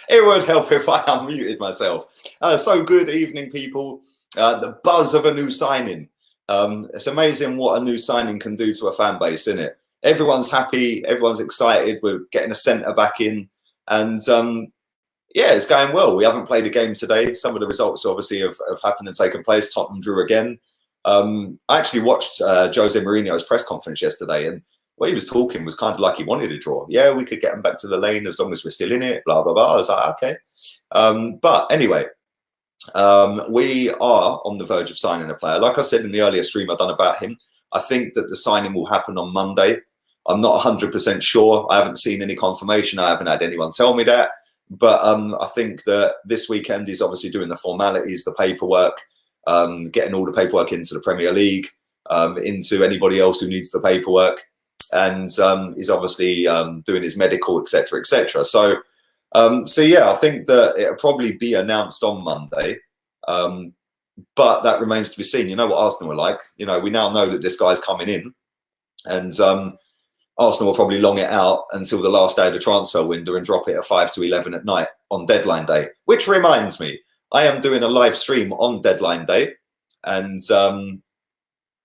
It would help if I unmuted myself. So good evening, people. The buzz of a new signing. It's amazing what a new signing can do to a fan base, isn't it? Everyone's happy. Everyone's excited. We're getting a centre back in. And yeah, it's going well. We haven't played a game today. Some of the results obviously have happened and taken place. Tottenham drew again. I actually watched Jose Mourinho's press conference yesterday, and what he was talking was kind of like he wanted a draw. Yeah, we could get them back to the lane as long as we're still in it, blah, blah, blah. I was like, okay. But anyway, we are on the verge of signing a player. Like I said in the earlier stream I've done about him, I think that the signing will happen on Monday. I'm not 100% sure. I haven't seen any confirmation. I haven't had anyone tell me that. But I think that this weekend he's obviously doing the formalities, the paperwork, getting all the paperwork into the Premier League, into anybody else who needs the paperwork. And he's obviously doing his medical, etc., etc. So yeah, I think that it'll probably be announced on Monday, but that remains to be seen. You know what Arsenal are like. You know, we now know that this guy's coming in, and Arsenal will probably long it out until the last day of the transfer window and drop it at 5 to 11 at night on deadline day. Which reminds me, I am doing a live stream on deadline day, and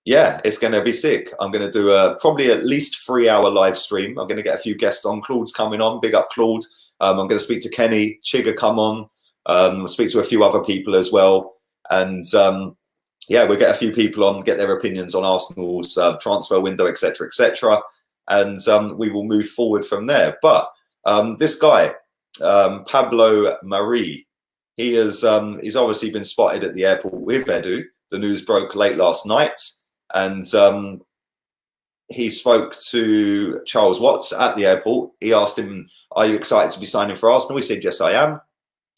yeah, it's going to be sick. I'm going to do probably at least 3-hour live stream. I'm going to get a few guests on. Claude's coming on. Big up, Claude. I'm going to speak to Kenny. Chigga come on. Speak to a few other people as well. And yeah, we'll get a few people on, get their opinions on Arsenal's transfer window, etc., etc. And we will move forward from there. But this guy, Pablo Mari, he's obviously been spotted at the airport with Edu. The news broke late last night. And he spoke to Charles Watts at the airport. He asked him, "Are you excited to be signing for Arsenal?" He said, "Yes, I am."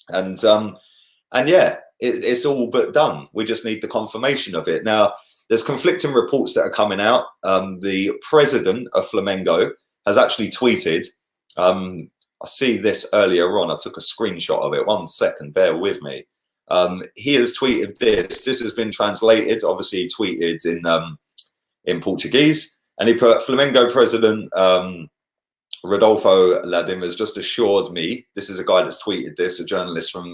And yeah, it's all but done. We just need the confirmation of it. Now, there's conflicting reports that are coming out. The president of Flamengo has actually tweeted. I see this earlier on. I took a screenshot of it. 1 second, bear with me. He has tweeted this. This has been translated. Obviously, he tweeted in Portuguese, and he put, "Flamengo president Rodolfo Ladim has just assured me." This is a guy that's tweeted this, a journalist from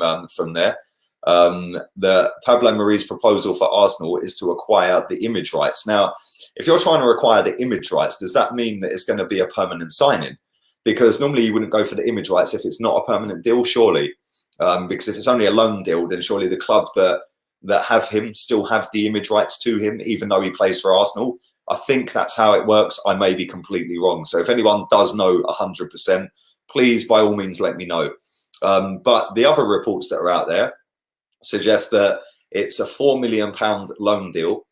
there. That Pablo Mari's proposal for Arsenal is to acquire the image rights. Now, if you're trying to acquire the image rights, does that mean that it's going to be a permanent signing? Because normally you wouldn't go for the image rights if it's not a permanent deal, surely. Because if it's only a loan deal, then surely the club that have him still have the image rights to him, even though he plays for Arsenal. I think that's how it works. I may be completely wrong. So if anyone does know 100%, please, by all means, let me know. But the other reports that are out there suggest that it's a £4 million loan deal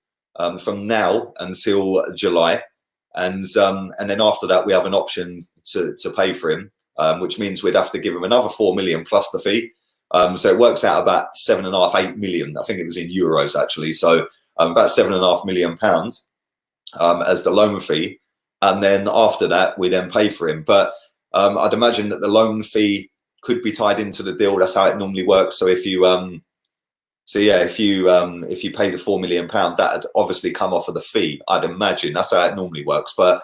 from now until July. And then after that, we have an option to pay for him, which means we'd have to give him another 4 million plus the fee. So it works out about 7.5, 8 million. I think it was in euros actually. So about £7.5 million as the loan fee. And then after that, we then pay for him. But I'd imagine that the loan fee could be tied into the deal. That's how it normally works. So if you if you pay the £4 million, that'd obviously come off of the fee. I'd imagine that's how it normally works. But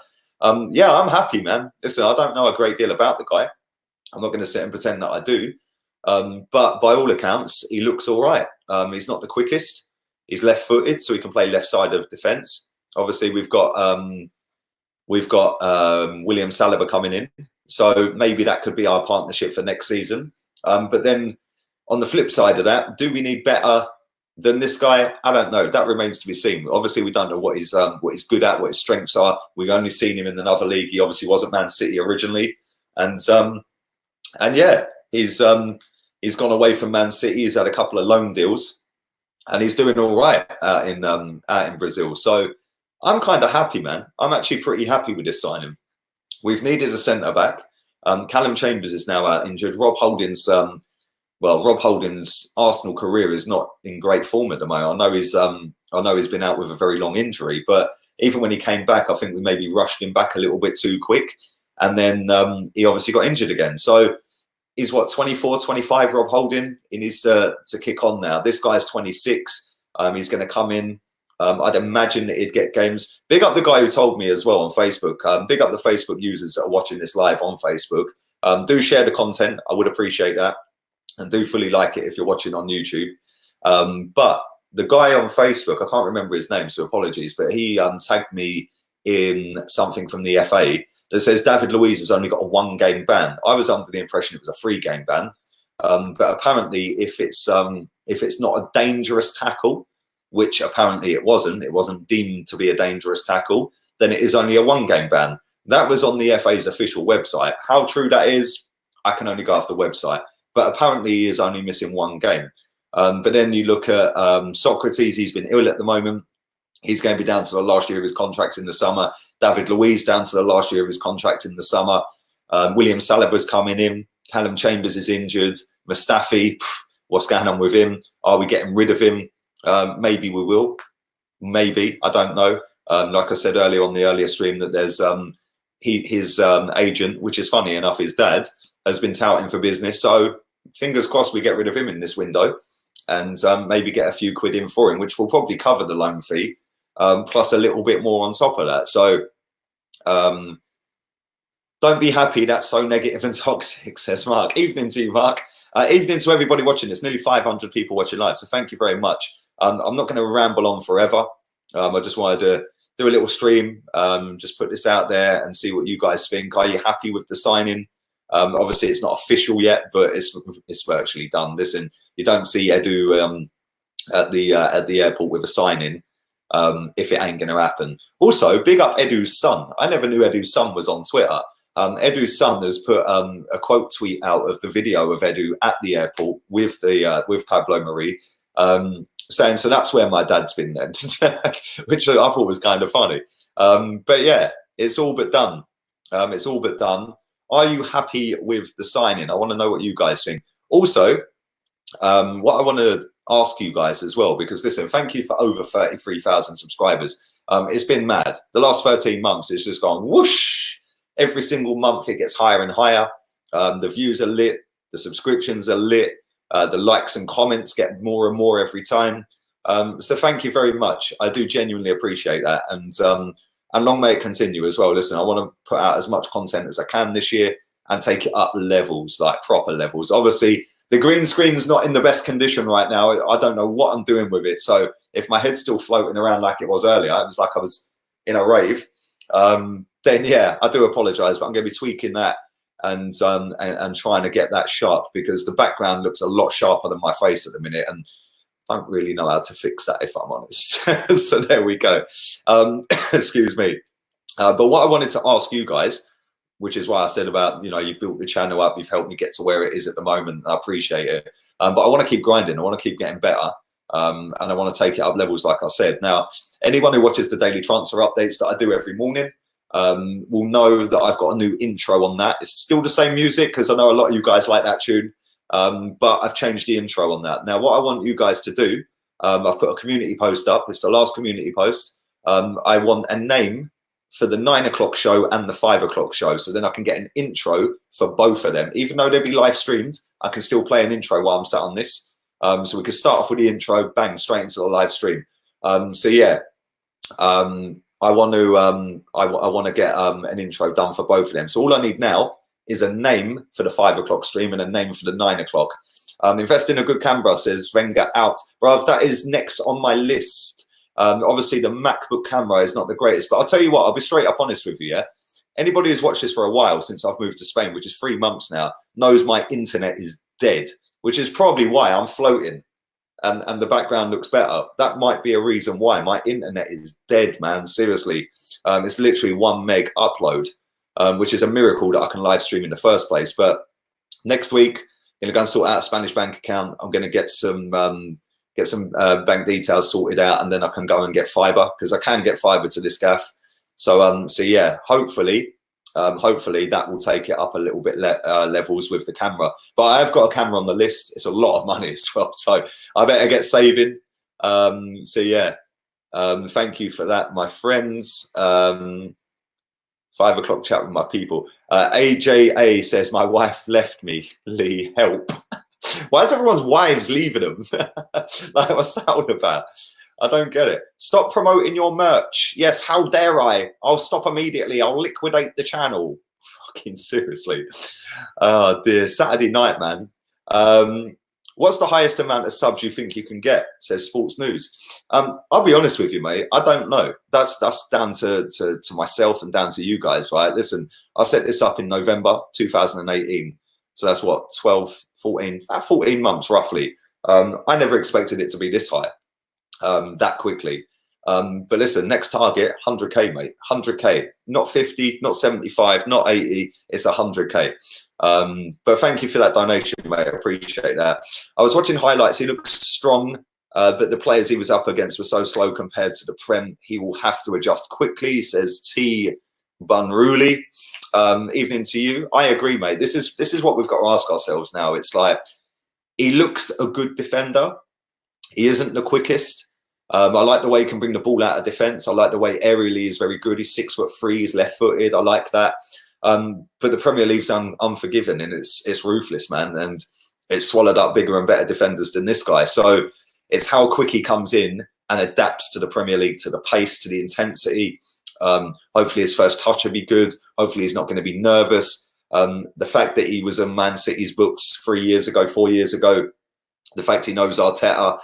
yeah, I'm happy, man. Listen, I don't know a great deal about the guy. I'm not going to sit and pretend that I do. But by all accounts, he looks all right. He's not the quickest. He's left-footed, so he can play left side of defence. Obviously, we've got William Saliba coming in, so maybe that could be our partnership for next season. But then on the flip side of that, do we need better than this guy? I don't know. That remains to be seen. Obviously, we don't know what he's good at, what his strengths are. We've only seen him in another league. He obviously wasn't Man City originally, and yeah, he's gone away from Man City. He's had a couple of loan deals, and he's doing all right out in Brazil. So I'm kind of happy, man. I'm actually pretty happy with this signing. We've needed a centre back. Callum Chambers is now out injured. Rob Holding's Arsenal career is not in great form at the moment. I know he's been out with a very long injury, but even when he came back, I think we maybe rushed him back a little bit too quick, and then he obviously got injured again. So he's what, 24, 25, Rob Holding. He needs to kick on now. This guy's 26. He's going to come in. I'd imagine that he'd get games. Big up the guy who told me as well on Facebook. Big up the Facebook users that are watching this live on Facebook. Do share the content. I would appreciate that. And do fully like it if you're watching on YouTube. But the guy on Facebook, I can't remember his name, so apologies, but he tagged me in something from the FA that says David Luiz has only got a 1-game ban. I was under the impression it was a 3-game ban. But apparently if it's not a dangerous tackle, which apparently it wasn't deemed to be a dangerous tackle, then it is only a 1-game ban. That was on the FA's official website. How true that is, I can only go off the website. But apparently he is only missing 1 game. But then you look at Socrates, he's been ill at the moment. He's going to be down to the last year of his contract in the summer. David Luiz down to the last year of his contract in the summer. William Saliba's coming in. Callum Chambers is injured. Mustafi, what's going on with him? Are we getting rid of him? Maybe we will. Maybe, I don't know. Like I said earlier on the earlier stream, that there's his agent, which is funny enough, his dad, has been touting for business. So fingers crossed we get rid of him in this window and maybe get a few quid in for him, which will probably cover the loan fee, plus a little bit more on top of that. So don't be happy that's so negative and toxic, says Mark. Evening to you, Mark. Evening to everybody watching. There's nearly 500 people watching live, so thank you very much. I'm not going to ramble on forever. I just wanted to do a little stream, just put this out there and see what you guys think. Are you happy with the signing? Obviously, it's not official yet, but it's virtually done. Listen, you don't see Edu at the airport with a sign-in if it ain't going to happen. Also, big up Edu's son. I never knew Edu's son was on Twitter. Edu's son has put a quote tweet out of the video of Edu at the airport with Pablo Mari, saying, "So that's where my dad's been then," which I thought was kind of funny. But yeah, it's all but done. It's all but done. Are you happy with the signing? I want to know what you guys think. Also, what I want to ask you guys as well, because listen, thank you for over 33,000 subscribers. It's been mad. The last 13 months, it's just gone whoosh. Every single month, it gets higher and higher. The views are lit. The subscriptions are lit. The likes and comments get more and more every time. So thank you very much. I do genuinely appreciate that. And long may it continue as well. Listen, I want to put out as much content as I can this year and take it up levels, like proper levels. Obviously, the green screen's not in the best condition right now. I don't know what I'm doing with it. So if my head's still floating around like it was earlier, it was like I was in a rave, then yeah, I do apologize, but I'm going to be tweaking that and trying to get that sharp, because the background looks a lot sharper than my face at the minute. And I don't really know how to fix that, if I'm honest. So there we go. Excuse me. But what I wanted to ask you guys, which is why I said about, you've built the channel up, you've helped me get to where it is at the moment. I appreciate it. But I want to keep grinding. I want to keep getting better. And I want to take it up levels, like I said. Now, anyone who watches the daily transfer updates that I do every morning will know that I've got a new intro on that. It's still the same music, because I know a lot of you guys like that tune. But I've changed the intro on that. Now, what I want you guys to do, I've put a community post up. It's the last community post. I want a name for the 9 o'clock show and the 5 o'clock show. So then I can get an intro for both of them. Even though they'll be live streamed, I can still play an intro while I'm sat on this. So we can start off with the intro, bang, straight into the live stream. So yeah, I want to get an intro done for both of them. So all I need now is a name for the 5 o'clock stream and a name for the 9 o'clock. Invest in a good camera, says Wenger out. Bruv, that is next on my list. Obviously, the MacBook camera is not the greatest, but I'll tell you what, I'll be straight up honest with you, yeah? Anybody who's watched this for a while, since I've moved to Spain, which is 3 months now, knows my internet is dead, which is probably why I'm floating and the background looks better. That might be a reason why. My internet is dead, man, seriously. It's literally 1 meg upload. Which is a miracle that I can live stream in the first place. But next week, I'm going to go and sort out a Spanish bank account. I'm going to get some bank details sorted out, and then I can go and get fiber, because I can get fiber to this gaff. So yeah, hopefully that will take it up a little bit levels with the camera. But I have got a camera on the list. It's a lot of money as well, so I better get saving. So yeah, thank you for that, my friends. 5 o'clock chat with my people. AJA says, my wife left me. Lee, help. Why is everyone's wives leaving them? Like, what's that all about? I don't get it. Stop promoting your merch. Yes, how dare I? I'll stop immediately. I'll liquidate the channel. Fucking seriously. Oh dear. Saturday night, man. What's the highest amount of subs you think you can get? Says Sports News. I'll be honest with you, mate. I don't know. That's down to myself and down to you guys, right? Listen, I set this up in November 2018. So that's what, 12, 14, about 14 months roughly. I never expected it to be this high that quickly. But listen, next target, 100K, mate. 100K, not 50, not 75, not 80. It's 100K. But thank you for that donation, mate. I appreciate that. I was watching highlights. He looks strong, but the players he was up against were so slow compared to the Prem. He will have to adjust quickly, says T. Bunruli. Evening to you. I agree, mate. This is what we've got to ask ourselves now. It's like, he looks a good defender. He isn't the quickest. I like the way he can bring the ball out of defence. I like the way aerially is very good. He's 6'3", he's left-footed. I like that. But the Premier League's unforgiving, and it's ruthless, man. And it's swallowed up bigger and better defenders than this guy. So it's how quick he comes in and adapts to the Premier League, to the pace, to the intensity. Hopefully his first touch will be good. Hopefully he's not going to be nervous. The fact that he was in Man City's books 4 years ago, the fact he knows Arteta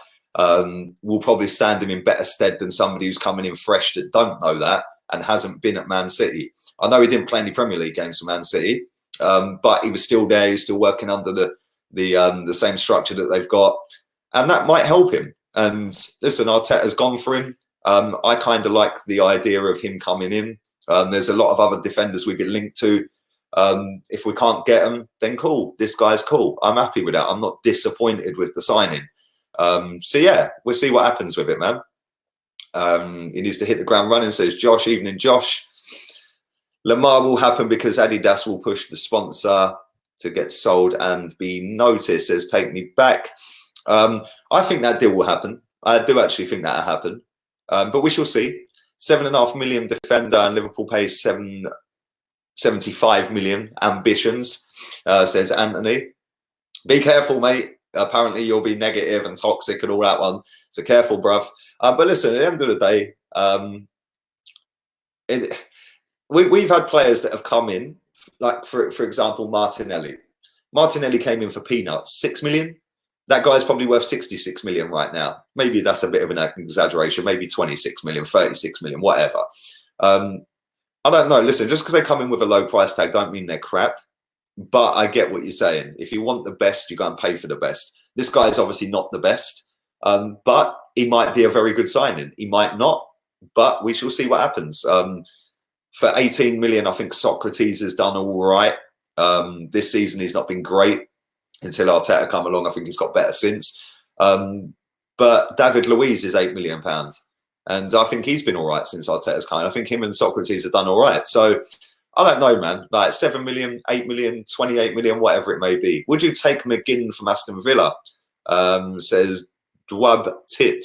will probably stand him in better stead than somebody who's coming in fresh that don't know that and hasn't been at Man City. I know he didn't play any Premier League games for Man City, but he was still there. He was still working under the same structure that they've got, and that might help him. And listen, Arteta's gone for him. I kind of like the idea of him coming in. There's a lot of other defenders we've been linked to. If we can't get them, then cool. This guy's cool. I'm happy with that. I'm not disappointed with the signing. So yeah, we'll see what happens with it, man. He needs to hit the ground running, says Josh. Evening, Josh. Lamar will happen because Adidas will push the sponsor to get sold and be noticed, says Take Me Back. I think that deal will happen. I do actually think that'll happen. But we shall see. 7.5 million defender, and Liverpool pays 75 million ambitions, says Anthony. Be careful, mate. Apparently you'll be negative and toxic and all that one. So careful, bruv. But listen, at the end of the day, we've had players that have come in, like for example, Martinelli. Martinelli came in for peanuts, 6 million. That guy's probably worth 66 million right now. Maybe that's a bit of an exaggeration. Maybe 26 million, 36 million, whatever. I don't know. Listen, just because they come in with a low price tag don't mean they're crap. But I get what you're saying. If you want the best, you go and pay for the best. This guy is obviously not the best, but he might be a very good signing. He might not, but we shall see what happens. For 18 million, I think Socrates has done all right. This season, he's not been great until Arteta come along. I think he's got better since. But David Luiz is £8 million. And I think he's been all right since Arteta's come. I think him and Socrates have done all right. So I don't know, man. Like 7 million, 8 million, 28 million, whatever it may be. Would you take McGinn from Aston Villa? Says Dwab Tit.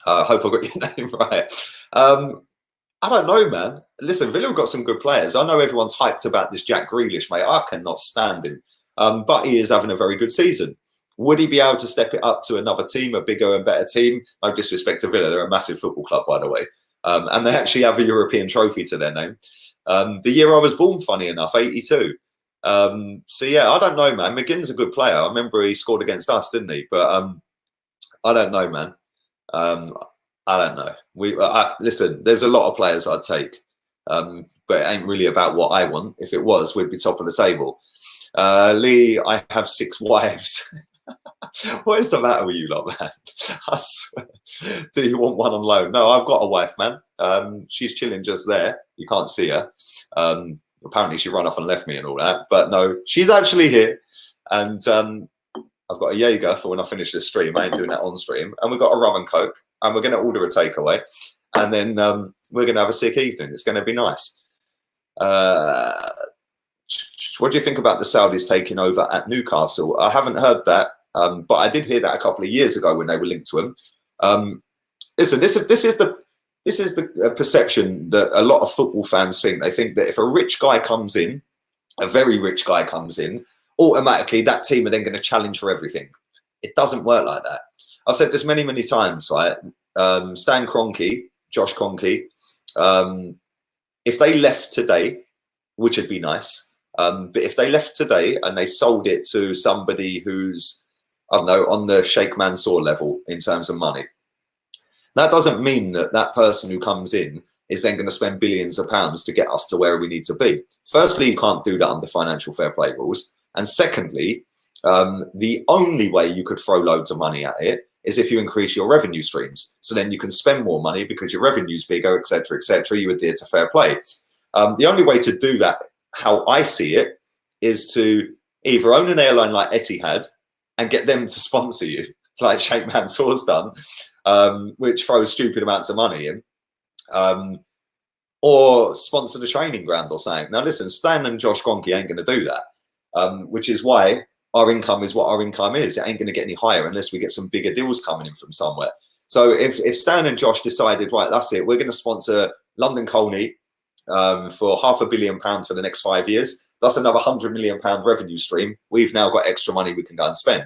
I hope I got your name right. I don't know, man. Listen, Villa have got some good players. I know everyone's hyped about this Jack Grealish, mate. I cannot stand him. But he is having a very good season. Would he be able to step it up to another team, a bigger and better team? No disrespect to Villa. They're a massive football club, by the way. And they actually have a European trophy to their name. The year I was born, funny enough, 82. So, yeah, I don't know, man. McGinn's a good player. I remember he scored against us, didn't he? But I don't know, man. I don't know. Listen, there's a lot of players I'd take. But it ain't really about what I want. If it was, we'd be top of the table. Lee, I have 6 wives. What is the matter with you lot, man? I swear. Do you want one on loan? No, I've got a wife, man. She's chilling just there. You can't see her. Apparently she ran off and left me and all that. But no, she's actually here. And I've got a Jaeger for when I finish this stream. I ain't doing that on stream. And we've got a rum and coke. And we're going to order a takeaway. And then we're going to have a sick evening. It's going to be nice. What do you think about the Saudis taking over at Newcastle? I haven't heard that. But I did hear that a couple of years ago when they were linked to him. Listen, this is the perception that a lot of football fans think. They think that if a rich guy comes in, a very rich guy comes in, automatically that team are then going to challenge for everything. It doesn't work like that. I've said this many, many times, right? Stan Kroenke, Josh Kroenke, if they left today, which would be nice. But if they left today and they sold it to somebody who's, I don't know, on the Sheikh Mansour level in terms of money, that doesn't mean that that person who comes in is then going to spend billions of pounds to get us to where we need to be. Firstly, you can't do that under financial fair play rules. And secondly, the only way you could throw loads of money at it is if you increase your revenue streams. So then you can spend more money because your revenue's bigger, etc., etc. You adhere to fair play. The only way to do that, how I see it, is to either own an airline like Etihad and get them to sponsor you, like Sheikh Mansour's done, which throws stupid amounts of money in, or sponsor the training ground or something. Now listen, Stan and Josh Kroenke ain't going to do that, which is why our income is what our income is. It ain't going to get any higher unless we get some bigger deals coming in from somewhere. So if Stan and Josh decided, right, that's it, we're going to sponsor London Colney for £500 million for the next 5 years, that's another £100 million revenue stream. We've now got extra money we can go and spend.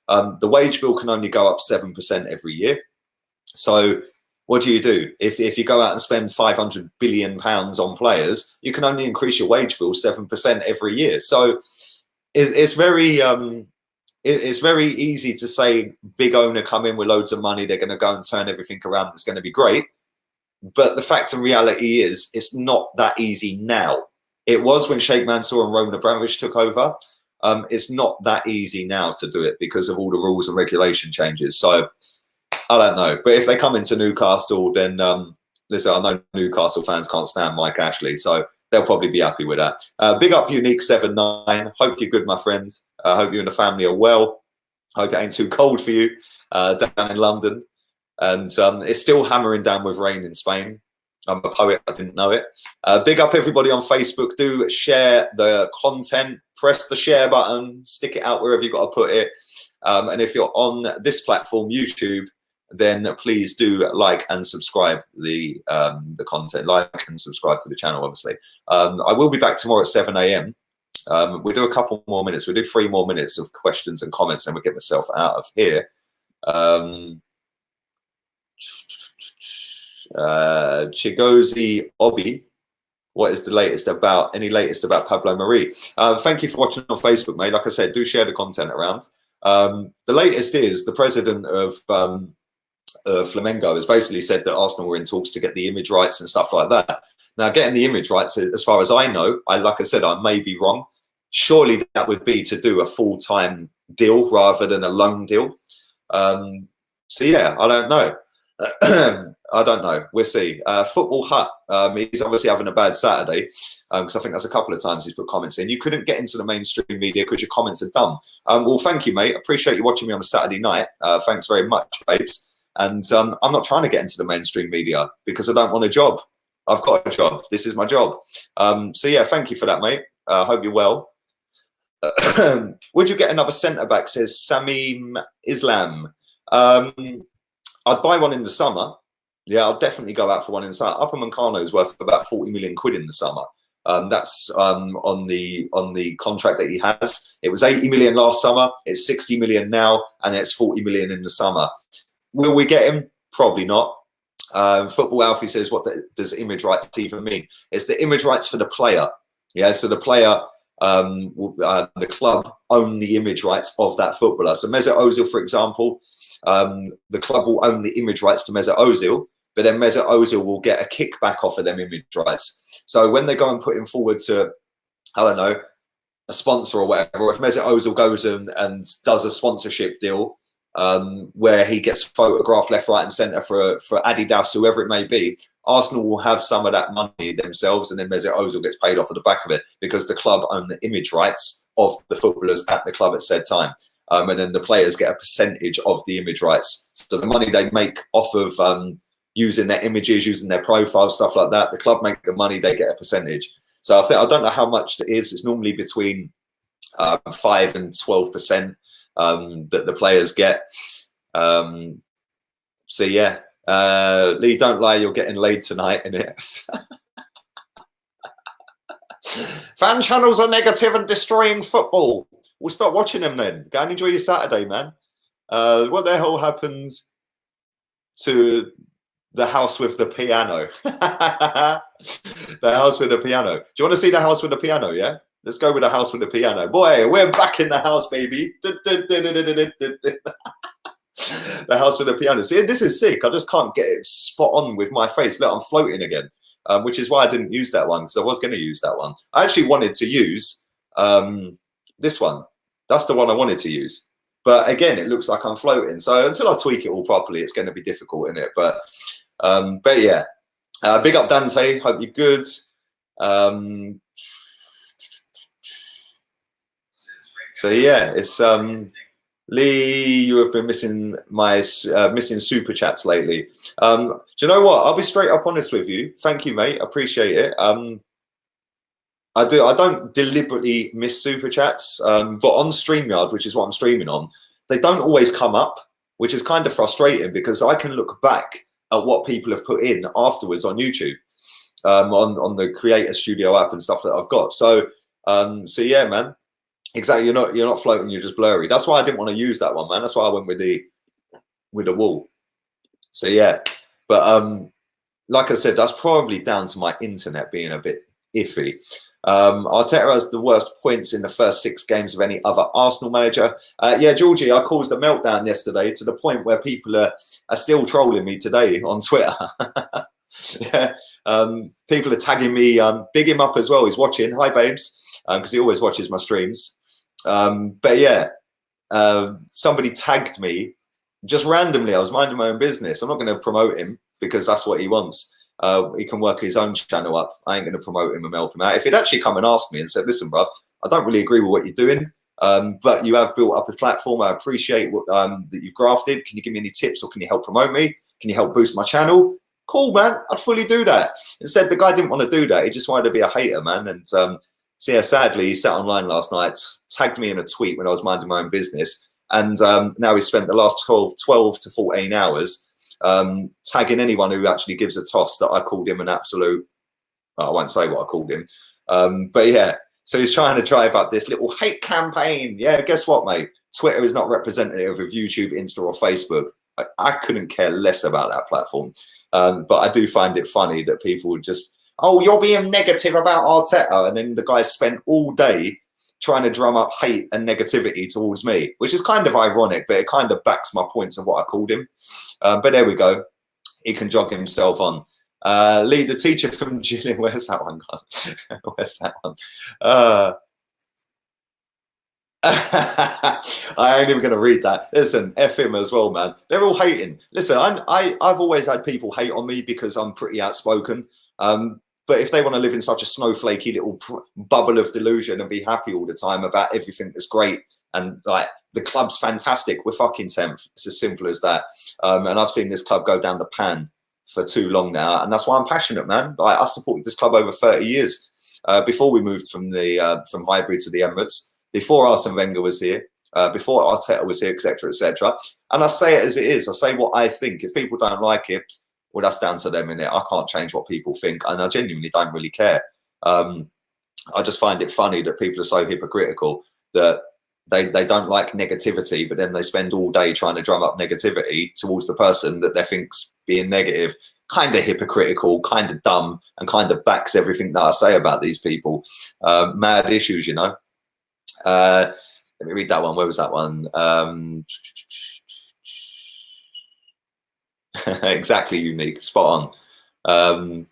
The wage bill can only go up 7% every year. So what do? If you go out and spend £500 billion on players, you can only increase your wage bill 7% every year. So it's very easy to say big owner come in with loads of money, they're going to go and turn everything around, it's going to be great. But the fact and reality is it's not that easy now. It was when Sheikh Mansour and Roman Abramovich took over. It's not that easy now to do it because of all the rules and regulation changes. So I don't know. But if they come into Newcastle, then listen, I know Newcastle fans can't stand Mike Ashley, so they'll probably be happy with that. Big up Unique79. Hope you're good, my friend. Hope you and the family are well. Hope it ain't too cold for you down in London. And it's still hammering down with rain in Spain. I'm a poet, I didn't know it. Big up everybody on Facebook. Do share the content. Press the share button. Stick it out wherever you've got to put it. And if you're on this platform, YouTube, then please do like and subscribe the content. Like and subscribe to the channel, obviously. I will be back tomorrow at 7 a.m. We'll do a couple more minutes. We'll do 3 more minutes of questions and comments, and we'll get myself out of here. Chigozi Obi, what is the latest about, any latest about Pablo Mari? Thank you for watching on Facebook, mate. Like I said, do share the content around. The latest is the president of Flamengo has basically said that Arsenal were in talks to get the image rights and stuff like that. Now, getting the image rights, as far as I know, like I said, I may be wrong. Surely that would be to do a full-time deal rather than a loan deal. So yeah, I don't know. I don't know. We'll see. Football Hut, he's obviously having a bad Saturday because I think that's a couple of times he's put comments in. You couldn't get into the mainstream media because your comments are dumb. Well, thank you, mate. Appreciate you watching me on a Saturday night. Thanks very much, babes. And I'm not trying to get into the mainstream media because I don't want a job. I've got a job. This is my job. So yeah, thank you for that, mate. Hope you're well. Would you get another centre-back, says Samim Islam. I'd buy one in the summer. Yeah, I'll definitely go out for one in the summer. Uppermancano is worth about 40 million quid in the summer. That's on the contract that he has. It was 80 million last summer. It's 60 million now, and it's 40 million in the summer. Will we get him? Probably not. Football Alfie says, what does image rights even mean? It's the image rights for the player. Yeah, so the player, the club own the image rights of that footballer. So Mesut Ozil, for example, the club will own the image rights to Mesut Ozil, but then Mesut Ozil will get a kickback off of them image rights. So when they go and put him forward to, I don't know, a sponsor or whatever, or if Mesut Ozil goes and does a sponsorship deal where he gets photographed left, right and centre for Adidas, whoever it may be, Arsenal will have some of that money themselves, and then Mesut Ozil gets paid off of the back of it because the club own the image rights of the footballers at the club at said time. And then the players get a percentage of the image rights. So the money they make off of using their images, using their profiles, stuff like that, the club make the money, they get a percentage. So I don't know how much it is. It's normally between 5 and 12% that the players get. So yeah, Lee, don't lie, you're getting laid tonight, innit? Fan channels are negative and destroying football. We'll stop watching them then. Go and enjoy your Saturday, man. What the hell happens to The house with the piano. The house with the piano. Do you want to see the house with the piano? Yeah, let's go with the house with the piano. Boy, we're back in the house, baby. The house with the piano. See, this is sick. I just can't get it spot on with my face. Look, I'm floating again, which is why I didn't use that one, because I was going to use that one. I actually wanted to use this one. That's the one I wanted to use. But again, it looks like I'm floating. So until I tweak it all properly, it's going to be difficult, isn't it? But yeah, big up Dante. Hope you're good. So yeah, it's Lee. You have been missing my missing super chats lately. Do you know what? I'll be straight up honest with you. Thank you, mate. Appreciate it. I don't deliberately miss super chats, but on StreamYard, which is what I'm streaming on, they don't always come up, which is kind of frustrating because I can look back at what people have put in afterwards on YouTube, on the Creator Studio app and stuff that I've got. So yeah, man, exactly. You're not floating. You're just blurry. That's why I didn't want to use that one, man. That's why I went with the wall. So yeah, but like I said, that's probably down to my internet being a bit iffy. Arteta has the worst points in the first 6 games of any other Arsenal manager. Yeah, Georgie, I caused a meltdown yesterday to the point where people are still trolling me today on Twitter. Yeah, people are tagging me. Big him up as well. He's watching. Hi, babes, because he always watches my streams. But yeah, somebody tagged me just randomly. I was minding my own business. I'm not going to promote him because that's what he wants. He can work his own channel up. I ain't going to promote him and help him out. If he'd actually come and asked me and said, listen, bruv, I don't really agree with what you're doing, but you have built up a platform. I appreciate what, that you've grafted. Can you give me any tips or can you help promote me? Can you help boost my channel? Cool, man. I'd fully do that. Instead, the guy didn't want to do that. He just wanted to be a hater, man. And so yeah, sadly, he sat online last night, tagged me in a tweet when I was minding my own business. And now he's spent the last 12 to 14 hours tagging anyone who actually gives a toss that I called him an absolute, I won't say what I called him, but yeah, so he's trying to drive up this little hate campaign. Yeah, guess what, mate? Twitter is not representative of YouTube, Insta or Facebook. I couldn't care less about that platform, but I do find it funny that people would just, oh, you're being negative about Arteta, and then the guy spent all day trying to drum up hate and negativity towards me, which is kind of ironic, but it kind of backs my points of what I called him. But there we go. He can jog himself on. Lee, the teacher from Gillian, where's that one gone? Where's that one? I ain't even going to read that. Listen, F him as well, man. They're all hating. Listen, I've always had people hate on me because I'm pretty outspoken. But if they want to live in such a snowflakey little bubble of delusion and be happy all the time about everything that's great and like the club's fantastic, we're fucking 10th. It's as simple as that. And I've seen this club go down the pan for too long now, and that's why I'm passionate, man. I supported this club over 30 years before we moved from the from Highbury to the Emirates, before Arsene Wenger was here, before Arteta was here, etc., etc. And I say it as it is. I say what I think. If people don't like it, well, that's down to them, innit? I can't change what people think, and I genuinely don't really care. I just find it funny that people are so hypocritical that they don't like negativity, but then they spend all day trying to drum up negativity towards the person that they think's being negative. Kind of hypocritical, kind of dumb, and kind of backs everything that I say about these people. Mad issues, you know. Let me read that one. Where was that one? Exactly, unique, spot on.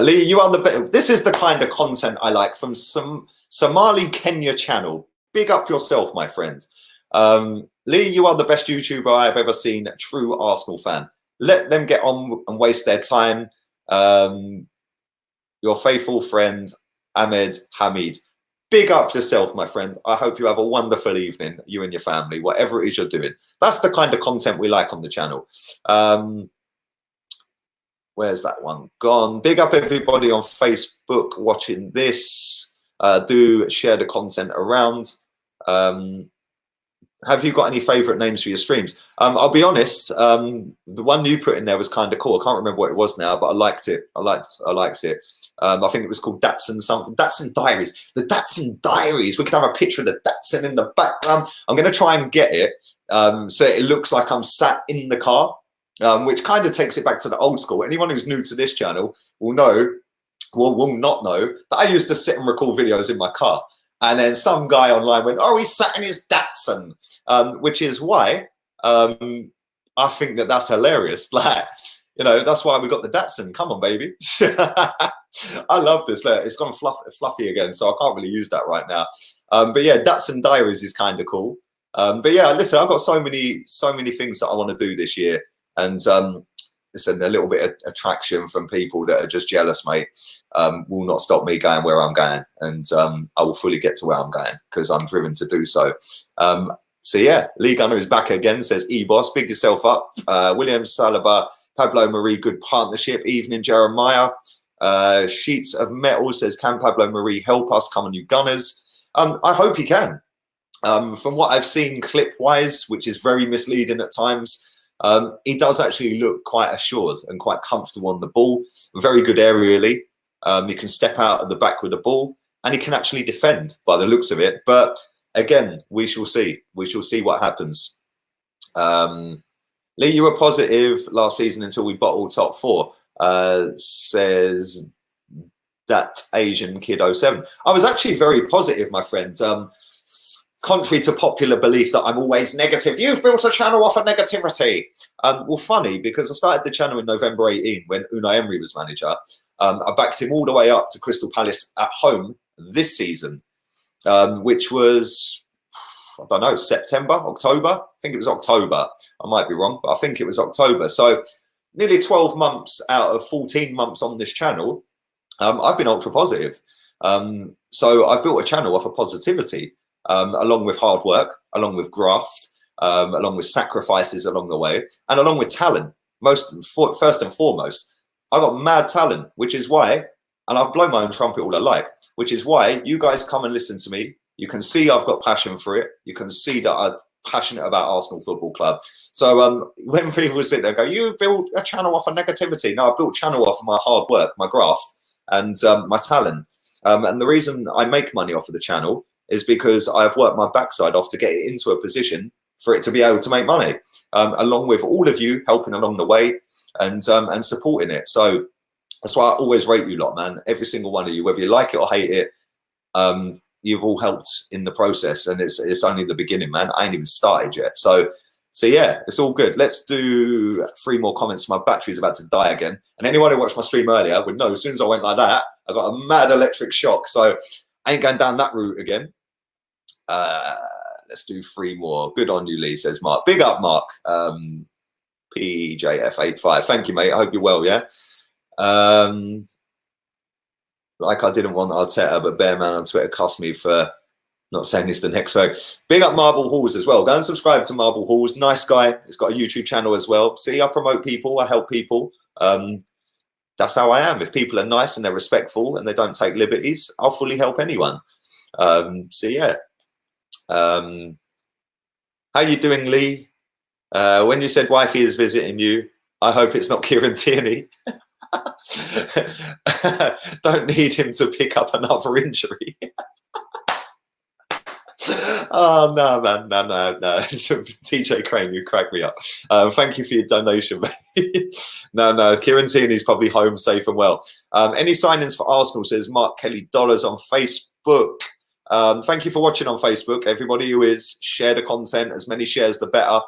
Lee, you are the this is the kind of content I like from some Somali Kenya channel. Big up yourself, my friend. Lee, you are the best YouTuber I have ever seen. True Arsenal fan. Let them get on and waste their time. Your faithful friend Ahmed Hamid. Big up yourself, my friend. I hope you have a wonderful evening, you and your family, whatever it is you're doing. That's the kind of content we like on the channel. Where's that one gone? Big up everybody on Facebook watching this. Do share the content around. Have you got any favorite names for your streams? I'll be honest, the one you put in there was kind of cool. I can't remember what it was now, but I liked it. I liked it. I think it was called Datsun something. Datsun Diaries. The Datsun Diaries. We could have a picture of the Datsun in the background. I'm going to try and get it So it looks like I'm sat in the car, which kind of takes it back to the old school. Anyone who's new to this channel will not know that I used to sit and record videos in my car. And then some guy online went, oh, he's sat in his Datsun, which is why I think that that's hilarious. Like, you know, that's why we got the Datsun. Come on, baby. I love this. Look, it's gone fluffy again, so I can't really use that right now. But yeah, Datsun Diaries is kind of cool. But yeah, listen, I've got so many things that I want to do this year. And listen, a little bit of attraction from people that are just jealous, mate, will not stop me going where I'm going. And I will fully get to where I'm going because I'm driven to do so. So yeah, Lee Gunner is back again, says E-Boss, big yourself up. William Saliba, Pablo Mari, good partnership. Evening, Jeremiah. Sheets of Metal says, can Pablo Mari help us? Come on, you Gunners. I hope he can. From what I've seen clip-wise, which is very misleading at times, he does actually look quite assured and quite comfortable on the ball. Very good aerially. He can step out at the back with the ball, and he can actually defend by the looks of it. But again, we shall see. We shall see what happens. Lee, you were positive last season until we bottled top four, says that Asian kid 07. I was actually very positive, my friend. Contrary to popular belief that I'm always negative. You've built a channel off of negativity. Well, funny, because I started the channel in November 18 when Unai Emery was manager. I backed him all the way up to Crystal Palace at home this season, which was, I don't know, September, October? I think it was October. I might be wrong, but I think it was October. So nearly 12 months out of 14 months on this channel, I've been ultra positive. So I've built a channel off of positivity. Along with hard work, along with graft, along with sacrifices along the way, and along with talent. First and foremost, I got mad talent, which is why, and I've blown my own trumpet all I like, which is why you guys come and listen to me. You can see I've got passion for it. You can see that I'm passionate about Arsenal Football Club. So when people sit there and go, you built a channel off of negativity. No, I built a channel off of my hard work, my graft, and my talent. And the reason I make money off of the channel is because I've worked my backside off to get it into a position for it to be able to make money, along with all of you helping along the way and supporting it. So that's why I always rate you lot, man. Every single one of you, whether you like it or hate it, you've all helped in the process, and it's only the beginning, man. I ain't even started yet. So yeah, it's all good. Let's do 3 more comments. My battery's about to die again. And anyone who watched my stream earlier would know as soon as I went like that, I got a mad electric shock. So I ain't going down that route again. Let's do 3 more. Good on you, Lee, says Mark. Big up, Mark. PJF85. Thank you, mate. I hope you're well, yeah? Like I didn't want Arteta, but Bearman on Twitter cussed me for not saying this the next way. Big up Marble Halls as well. Go and subscribe to Marble Halls. Nice guy. He's got a YouTube channel as well. See, I promote people. I help people. That's how I am. If people are nice and they're respectful and they don't take liberties, I'll fully help anyone. So yeah. How you doing, Lee? When you said wifey is visiting you, I hope it's not Kieran Tierney. Don't need him to pick up another injury. Oh no, man, no. TJ Crane, you crack me up. Thank you for your donation, mate. No, Kieran Tierney's probably home safe and well. Any signings for Arsenal, says Mark Kelly Dollars on Facebook. Thank you for watching on Facebook. Everybody who is, share the content. As many shares, the better.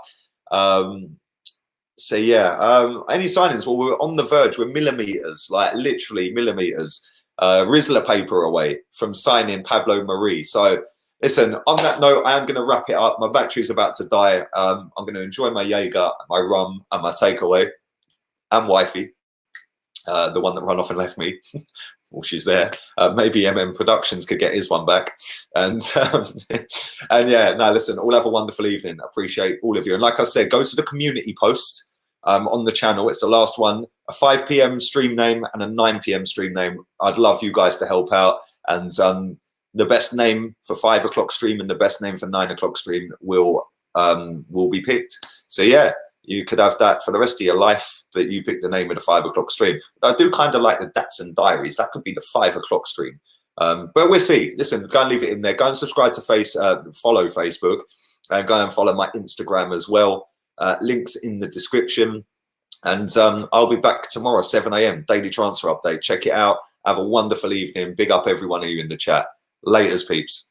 So yeah, any signings? Well, we're on the verge. We're millimeters, like literally millimeters, Rizzler paper away from signing Pablo Mari. So listen, on that note, I am going to wrap it up. My battery's about to die. I'm going to enjoy my Jaeger, my rum, and my takeaway, and wifey, the one that ran off and left me. Well, she's there. Maybe MM Productions could get his one back. And yeah, no, listen, all have a wonderful evening. I appreciate all of you. And like I said, go to the community post on the channel. It's the last one, a 5 p.m. stream name and a 9 p.m. stream name. I'd love you guys to help out. And the best name for 5 o'clock stream and the best name for 9 o'clock stream will be picked. So yeah, you could have that for the rest of your life, that you pick the name of the 5 o'clock stream. But I do kind of like the Datsun Diaries. That could be the 5 o'clock stream. But we'll see. Listen, go and leave it in there. Go and subscribe to follow Facebook. Go and follow my Instagram as well. Links in the description. And I'll be back tomorrow, 7 a.m. Daily transfer update. Check it out. Have a wonderful evening. Big up everyone of you in the chat. Laters, peeps.